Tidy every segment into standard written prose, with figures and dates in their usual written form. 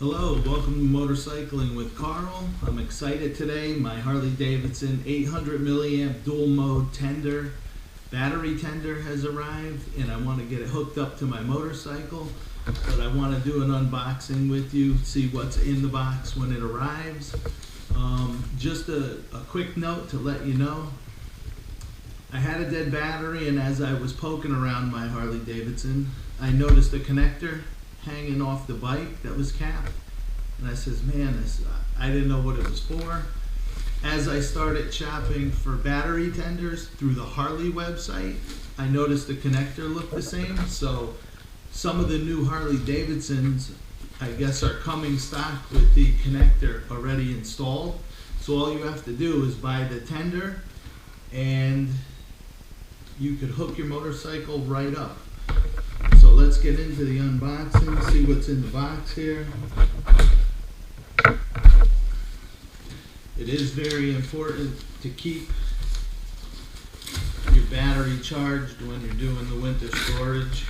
Hello, welcome to Motorcycling with Carl. I'm excited today. My Harley Davidson 800 milliamp dual mode tender, battery tender has arrived, and I want to get it hooked up to my motorcycle. But I want to do an unboxing with you, see what's in the box when it arrives. Just a quick note to let you know, I had a dead battery, and as I was poking around my Harley Davidson, I noticed a connector hanging off the bike that was capped, and I says, man, I didn't know what it was for. As I started shopping for battery tenders through the Harley website, I noticed the connector looked the same. So some of the new Harley Davidsons, I guess, are coming stock with the connector already installed. So all you have to do is buy the tender and you could hook your motorcycle right up. So let's get into the unboxing, see what's in the box here. It is very important to keep your battery charged when you're doing the winter storage.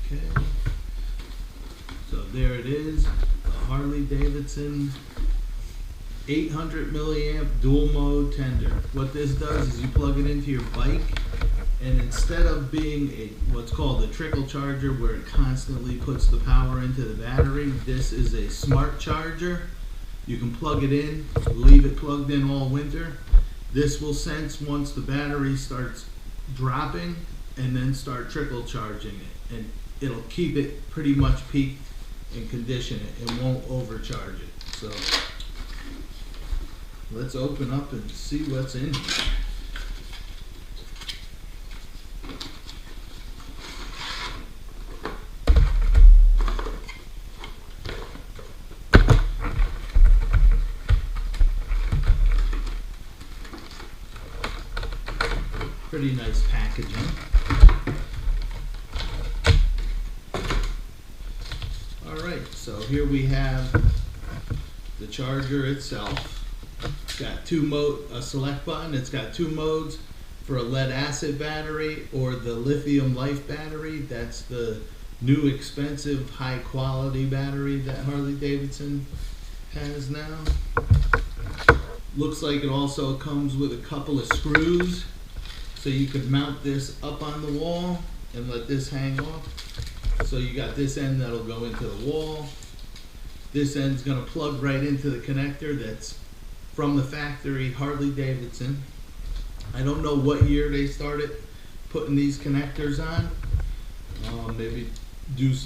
Okay, so there it is, the Harley Davidson 800 milliamp dual mode tender. What this does is you plug it into your bike, and instead of being what's called a trickle charger where it constantly puts the power into the battery, this is a smart charger. You can plug it in, leave it plugged in all winter. This will sense once the battery starts dropping and then start trickle charging it, and it'll keep it pretty much peaked and condition it. It won't overcharge it. So let's open up and see what's in here. Pretty nice packaging. Alright, so here we have the charger itself. It's got a select button. It's got two modes for a lead acid battery or the lithium life battery. That's the new expensive high quality battery that Harley Davidson has now. Looks like it also comes with a couple of screws, so you could mount this up on the wall and let this hang off. So you got this end that'll go into the wall. This end's gonna plug right into the connector that's from the factory Harley Davidson. I don't know what year they started putting these connectors on. Maybe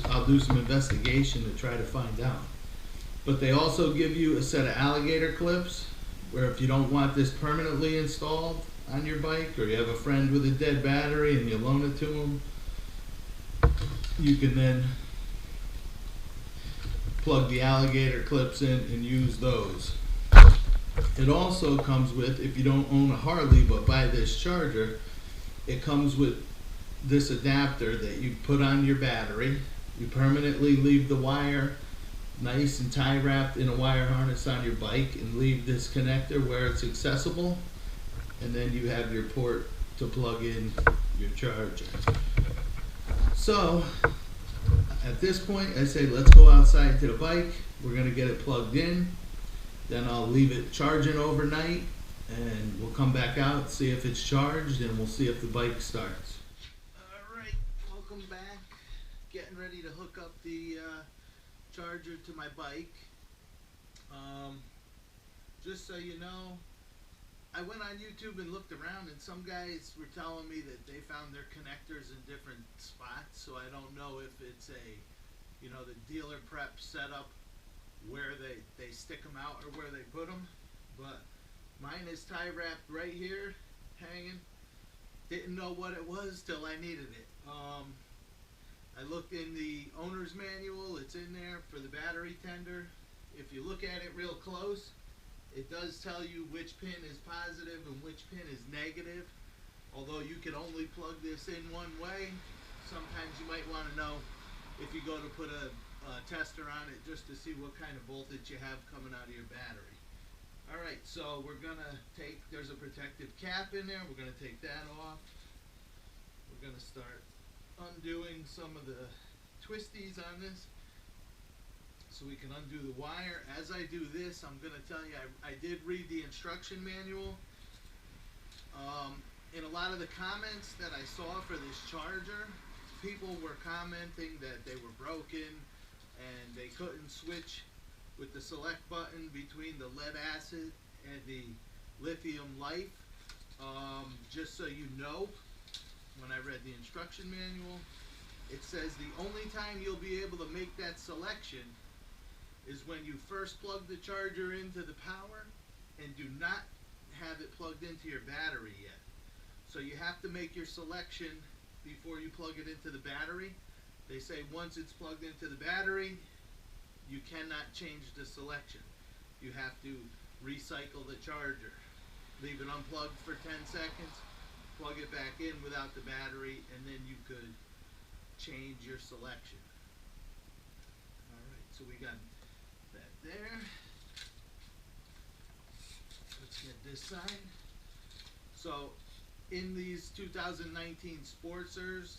I'll do some investigation to try to find out. But they also give you a set of alligator clips where if you don't want this permanently installed on your bike, or you have a friend with a dead battery and you loan it to them, you can then plug the alligator clips in and use those. It also comes with, if you don't own a Harley but buy this charger, it comes with this adapter that you put on your battery. You permanently leave the wire nice and tie wrapped in a wire harness on your bike and leave this connector where it's accessible, and then you have your port to plug in your charger. So at this point I say let's go outside to the bike. We're going to get it plugged in. Then I'll leave it charging overnight, and we'll come back out, see if it's charged, and we'll see if the bike starts. Alright, welcome back. Getting ready to hook up the charger to my bike. Just so you know, I went on YouTube and looked around, and some guys were telling me that they found their connectors in different spots, so I don't know if it's the dealer prep setup where they stick them out or where they put them, but mine is tie wrapped right here, hanging. Didn't know what it was till I needed it. I looked in the owner's manual. It's in there for the battery tender. If you look at it real close, it does tell you which pin is positive and which pin is negative, although you can only plug this in one way. Sometimes you might want to know if you go to put a tester on it just to see what kind of voltage you have coming out of your battery. Alright, so we're going to there's a protective cap in there. We're going to take that off. We're going to start undoing some of the twisties on this so we can undo the wire. As I do this, I'm going to tell you, I did read the instruction manual. In a lot of the comments that I saw for this charger, people were commenting that they were broken and they couldn't switch with the select button between the lead acid and the lithium life. Just so you know, when I read the instruction manual, it says the only time you'll be able to make that selection is when you first plug the charger into the power and do not have it plugged into your battery yet. So you have to make your selection before you plug it into the battery. They say once it's plugged into the battery, you cannot change the selection. You have to recycle the charger. Leave it unplugged for 10 seconds, plug it back in without the battery, and then you could change your selection. Alright, so we got that there. Let's get this side. So in these 2019 Sportsers,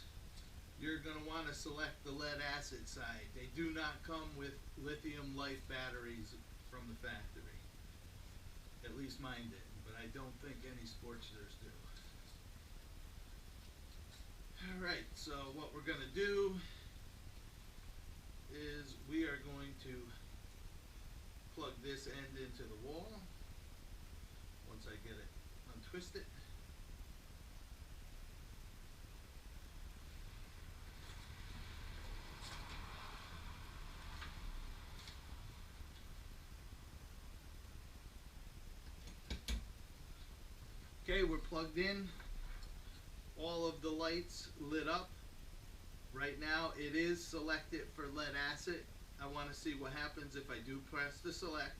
you're going to want to select the lead acid side. They do not come with lithium life batteries from the factory. At least mine didn't, but I don't think any Sportsers do. Alright, so what we're going to do is we are going to plug this end into the wall once I get it untwisted. Okay, we're plugged in. All of the lights lit up. Right now it is selected for lead acid. I want to see what happens if I do press the select.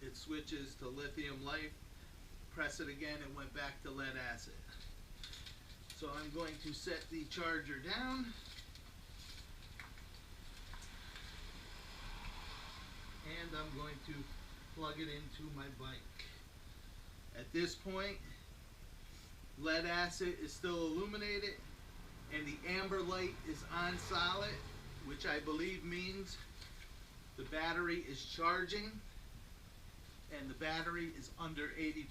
It switches to lithium life. Press it again, it went back to lead acid. So I'm going to set the charger down. And I'm going to plug it into my bike. At this point, lead acid is still illuminated and the amber light is on solid, which I believe means the battery is charging and the battery is under 80%.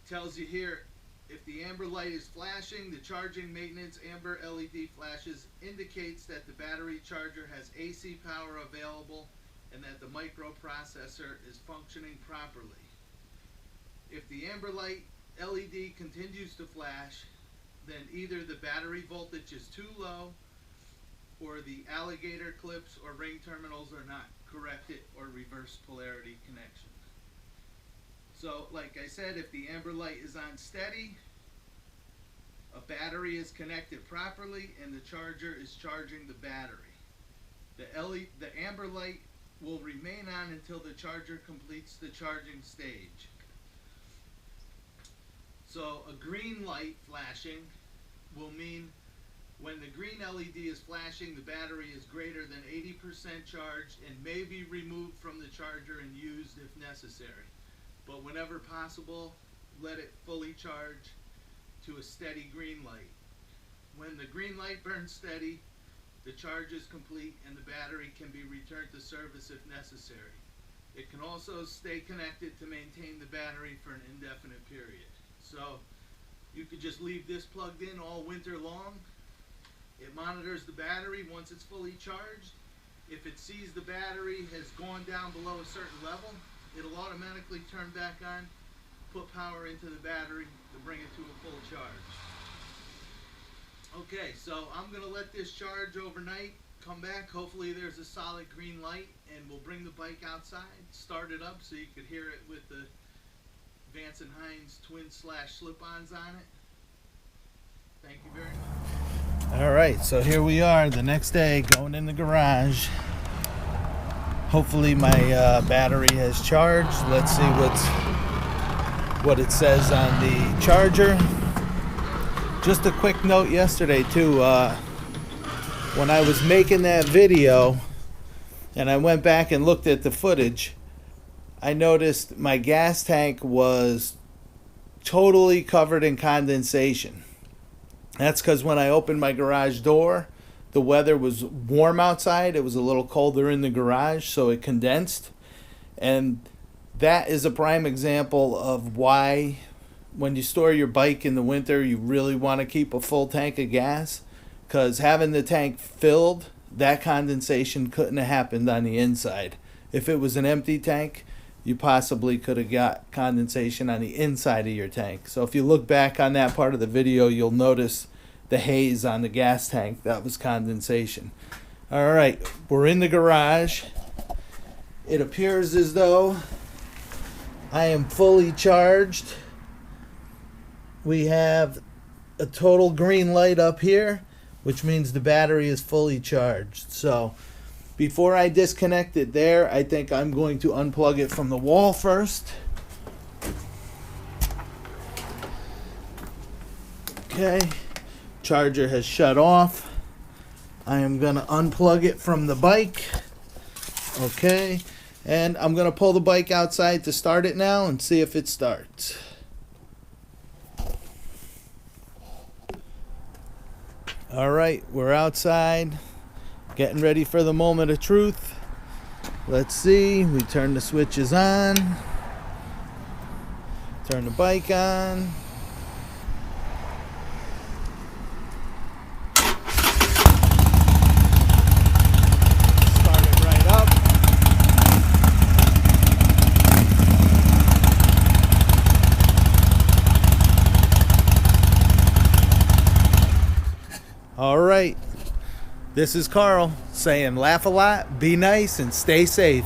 Tells you here, if the amber light is flashing, the charging maintenance amber LED flashes indicates that the battery charger has AC power available and that the microprocessor is functioning properly. If the amber light LED continues to flash, then either the battery voltage is too low or the alligator clips or ring terminals are not corrected or reverse polarity connection. So like I said, if the amber light is on steady, a battery is connected properly and the charger is charging the battery. The amber light will remain on until the charger completes the charging stage. So a green light flashing will mean when the green LED is flashing, the battery is greater than 80% charged and may be removed from the charger and used if necessary. But whenever possible, let it fully charge to a steady green light. When the green light burns steady, the charge is complete and the battery can be returned to service if necessary. It can also stay connected to maintain the battery for an indefinite period. So you could just leave this plugged in all winter long. It monitors the battery once it's fully charged. If it sees the battery has gone down below a certain level, it'll automatically turn back on, put power into the battery to bring it to a full charge. Okay, so I'm going to let this charge overnight, come back, hopefully there's a solid green light, and we'll bring the bike outside, start it up so you could hear it with the Vance and Hines twin slash slip-ons on it. Thank you very much. All right, so here we are the next day going in the garage. Hopefully my battery has charged. Let's see what it says on the charger. Just a quick note yesterday too, when I was making that video and I went back and looked at the footage, I noticed my gas tank was totally covered in condensation. That's because when I opened my garage door, the weather was warm outside. It was a little colder in the garage, so it condensed. And that is a prime example of why when you store your bike in the winter, you really want to keep a full tank of gas, because having the tank filled, that condensation couldn't have happened on the inside. If it was an empty tank, you possibly could have got condensation on the inside of your tank. So if you look back on that part of the video, you'll notice the haze on the gas tank. That was condensation. All right, we're in the garage. It appears as though I am fully charged. We have a total green light up here, which means the battery is fully charged. So before I disconnect it there, I think I'm going to unplug it from the wall first. Okay, charger has shut off. I am going to unplug it from the bike. Okay, and I'm going to pull the bike outside to start it now and see if it starts. All right, we're outside, getting ready for the moment of truth. Let's see, we turn the switches on, turn the bike on. Start it right up. All right, this is Carl saying laugh a lot, be nice, and stay safe.